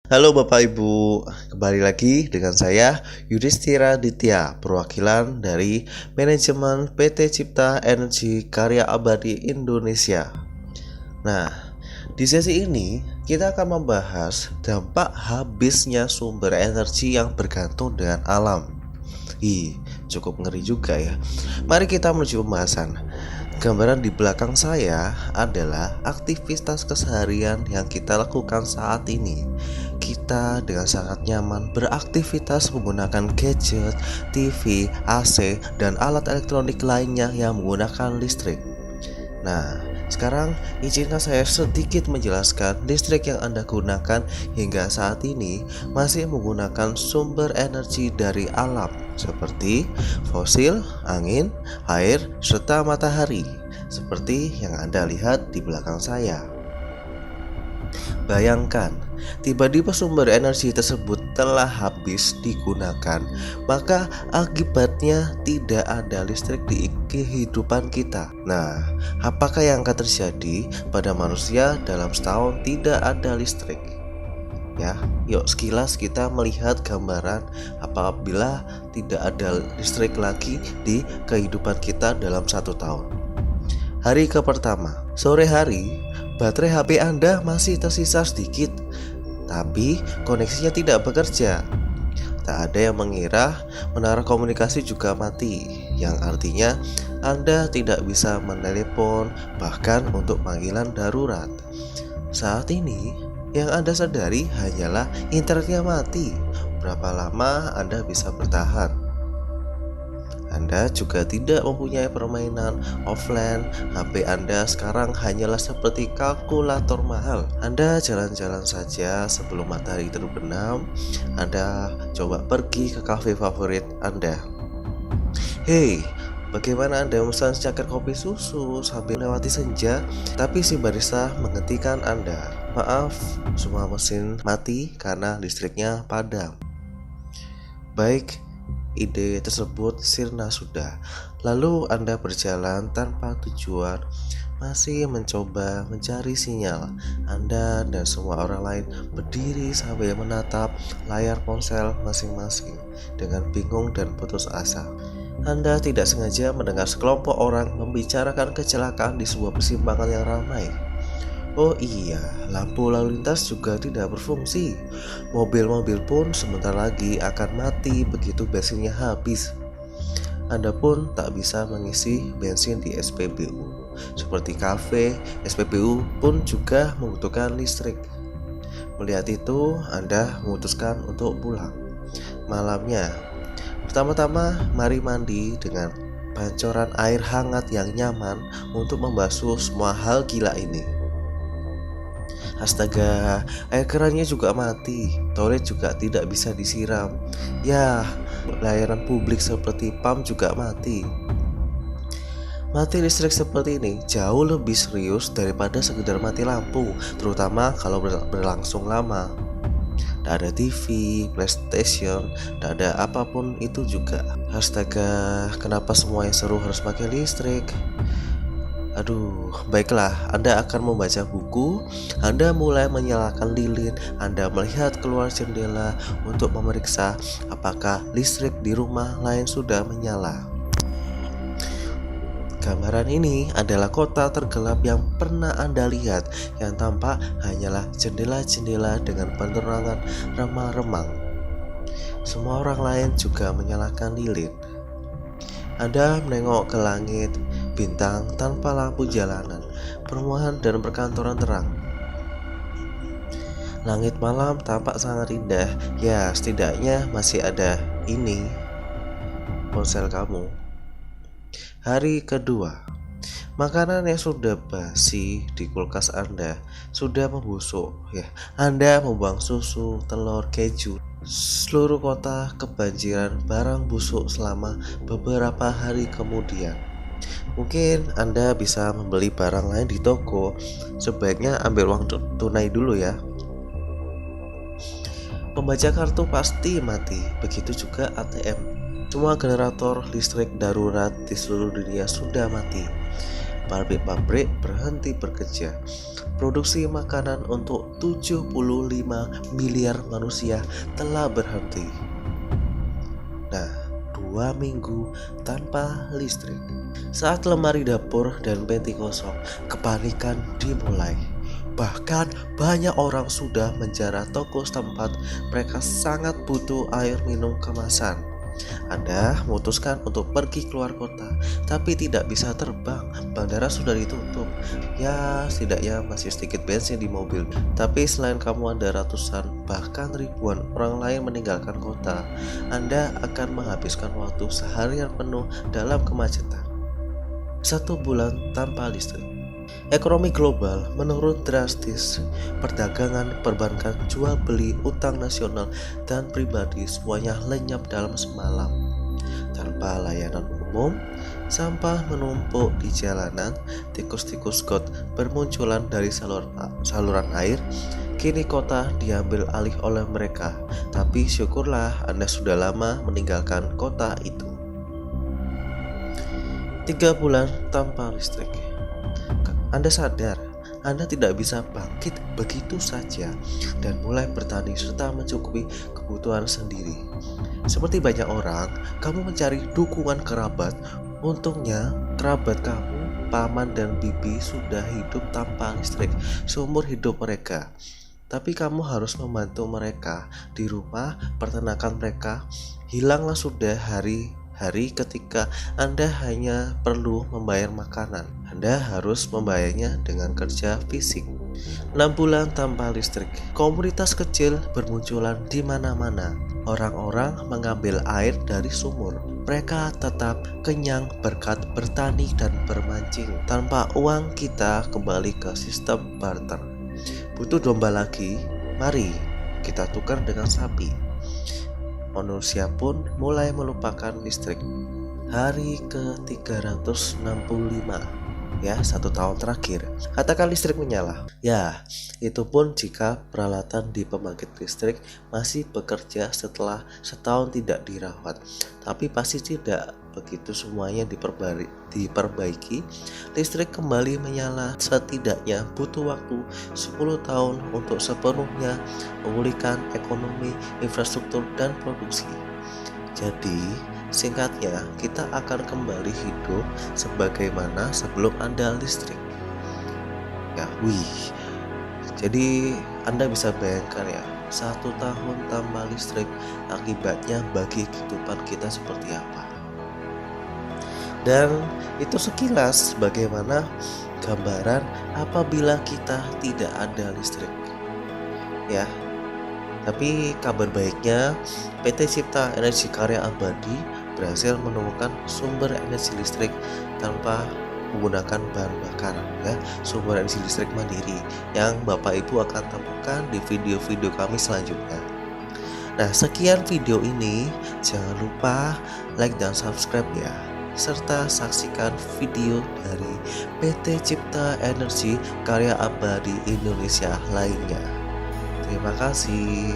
Halo Bapak Ibu, kembali lagi dengan saya Yudhistira Ditya, perwakilan dari Manajemen PT Cipta Energi Karya Abadi Indonesia. Nah, di sesi ini kita akan membahas dampak habisnya sumber energi yang bergantung dengan alam. Cukup ngeri juga ya. Mari kita menuju pembahasan. Gambaran di belakang saya adalah aktivitas keseharian yang kita lakukan saat ini. Kita dengan sangat nyaman beraktivitas menggunakan gadget, TV, AC, dan alat elektronik lainnya yang menggunakan listrik. Nah, sekarang izinkan saya sedikit menjelaskan listrik yang Anda gunakan hingga saat ini masih menggunakan sumber energi dari alam seperti fosil, angin, air, serta matahari seperti yang Anda lihat di belakang saya. Bayangkan, tiba-tiba sumber energi tersebut telah habis digunakan, maka akibatnya tidak ada listrik di kehidupan kita. Nah, apakah yang akan terjadi pada manusia dalam setahun tidak ada listrik? Ya, yuk sekilas kita melihat gambaran apabila tidak ada listrik lagi di kehidupan kita dalam 1 tahun. Hari pertama, sore hari, baterai HP Anda masih tersisa sedikit, tapi koneksinya tidak bekerja. Tak ada yang mengira menara komunikasi juga mati, yang artinya Anda tidak bisa menelepon, bahkan untuk panggilan darurat. Saat ini, yang Anda sadari hanyalah internetnya mati. Berapa lama Anda bisa bertahan? Anda juga tidak mempunyai permainan offline. HP Anda sekarang hanyalah seperti kalkulator mahal. Anda jalan-jalan saja sebelum matahari terbenam. Anda coba pergi ke kafe favorit Anda. Hei, bagaimana Anda memesan secangkir kopi susu sambil melewati senja, tapi si barista menghentikan Anda. Maaf, semua mesin mati karena listriknya padam. Baik, ide tersebut sirna sudah. Lalu Anda berjalan tanpa tujuan, masih mencoba mencari sinyal. Anda dan semua orang lain berdiri sambil menatap layar ponsel masing-masing dengan bingung dan putus asa. Anda tidak sengaja mendengar sekelompok orang membicarakan kecelakaan di sebuah persimpangan yang ramai. Oh iya, lampu lalu lintas juga tidak berfungsi. Mobil-mobil pun sebentar lagi akan mati begitu bensinnya habis. Anda pun tak bisa mengisi bensin di SPBU. Seperti kafe, SPBU pun juga membutuhkan listrik. Melihat itu, Anda memutuskan untuk pulang. Malamnya, pertama-tama mari mandi dengan pancoran air hangat yang nyaman untuk membasuh semua hal gila ini. Astaga, air kerannya juga mati, toilet juga tidak bisa disiram. Ya, layanan publik seperti PAM juga mati. Mati listrik seperti ini jauh lebih serius daripada sekedar mati lampu, terutama kalau berlangsung lama. Tak ada TV, PlayStation, tak ada apapun itu juga. Astaga, kenapa semua yang seru harus pakai listrik? Aduh, baiklah, Anda akan membaca buku, Anda mulai menyalakan lilin, Anda melihat keluar jendela untuk memeriksa apakah listrik di rumah lain sudah menyala. Gambaran ini adalah kota tergelap yang pernah Anda lihat, yang tampak hanyalah jendela-jendela dengan penerangan remang-remang. Semua orang lain juga menyalakan lilin. Anda menengok ke langit, bintang tanpa lampu jalanan, perumahan dan perkantoran terang. Langit malam tampak sangat indah. Ya, setidaknya masih ada ini, ponsel kamu. Hari kedua, makanan yang sudah basi di kulkas Anda sudah membusuk. Ya, Anda membuang susu, telur, keju. Seluruh kota kebanjiran barang busuk selama beberapa hari kemudian. Mungkin Anda bisa membeli barang lain di toko. Sebaiknya ambil uang tunai dulu ya. Pembaca kartu pasti mati, begitu juga ATM. Semua generator listrik darurat di seluruh dunia sudah mati. pabrik-pabrik berhenti bekerja. Produksi makanan untuk 75 miliar manusia telah berhenti. Nah, 2 minggu tanpa listrik. Saat lemari dapur dan peti kosong, kepanikan dimulai. Bahkan banyak orang sudah menjarah toko setempat. Mereka sangat butuh air minum kemasan. Anda memutuskan untuk pergi keluar kota, tapi tidak bisa terbang. Bandara sudah ditutup. Ya, setidaknya masih sedikit bensin di mobil. Tapi selain kamu ada ratusan, bahkan ribuan orang lain meninggalkan kota. Anda akan menghabiskan waktu seharian penuh dalam kemacetan. 1 bulan tanpa listrik. Ekonomi global menurun drastis. Perdagangan, perbankan, jual beli, utang nasional dan pribadi semuanya lenyap dalam semalam. Tanpa layanan umum, sampah menumpuk di jalanan, tikus-tikus got bermunculan dari saluran air. Kini kota diambil alih oleh mereka. Tapi syukurlah Anda sudah lama meninggalkan kota itu. 3 bulan tanpa listrik. Anda sadar, Anda tidak bisa bangkit begitu saja dan mulai bertani serta mencukupi kebutuhan sendiri. Seperti banyak orang, kamu mencari dukungan kerabat. Untungnya, kerabat kamu, paman dan bibi sudah hidup tanpa listrik seumur hidup mereka. Tapi kamu harus membantu mereka di rumah, peternakan mereka. Hilanglah sudah hari ketika Anda hanya perlu membayar makanan. Anda harus membayarnya dengan kerja fisik. 6 bulan tanpa listrik. Komunitas kecil bermunculan di mana-mana. Orang-orang mengambil air dari sumur. Mereka tetap kenyang berkat bertani dan bermancing. Tanpa uang kita kembali ke sistem barter. Butuh domba lagi? Mari kita tukar dengan sapi. Manusia pun mulai melupakan listrik. Hari ke-365, ya, 1 tahun terakhir, katakan listrik menyala. Ya, itu pun jika peralatan di pembangkit listrik masih bekerja setelah setahun tidak dirawat. Tapi pasti tidak begitu semuanya diperbaiki. Listrik kembali menyala. Setidaknya butuh waktu 10 tahun untuk sepenuhnya memulihkan ekonomi, infrastruktur, dan produksi. Jadi, singkatnya, kita akan kembali hidup sebagaimana sebelum ada listrik. Ya, jadi Anda bisa bayangkan ya, 1 tahun tanpa listrik akibatnya bagi kehidupan kita seperti apa. Dan itu sekilas bagaimana gambaran apabila kita tidak ada listrik. Ya. Tapi kabar baiknya, PT Cipta Energi Karya Abadi berhasil menemukan sumber energi listrik tanpa menggunakan bahan bakar, ya, sumber energi listrik mandiri yang Bapak Ibu akan temukan di video-video kami selanjutnya. Nah, sekian video ini, jangan lupa like dan subscribe ya, serta saksikan video dari PT Cipta Energi Karya Abadi Indonesia lainnya. Terima kasih.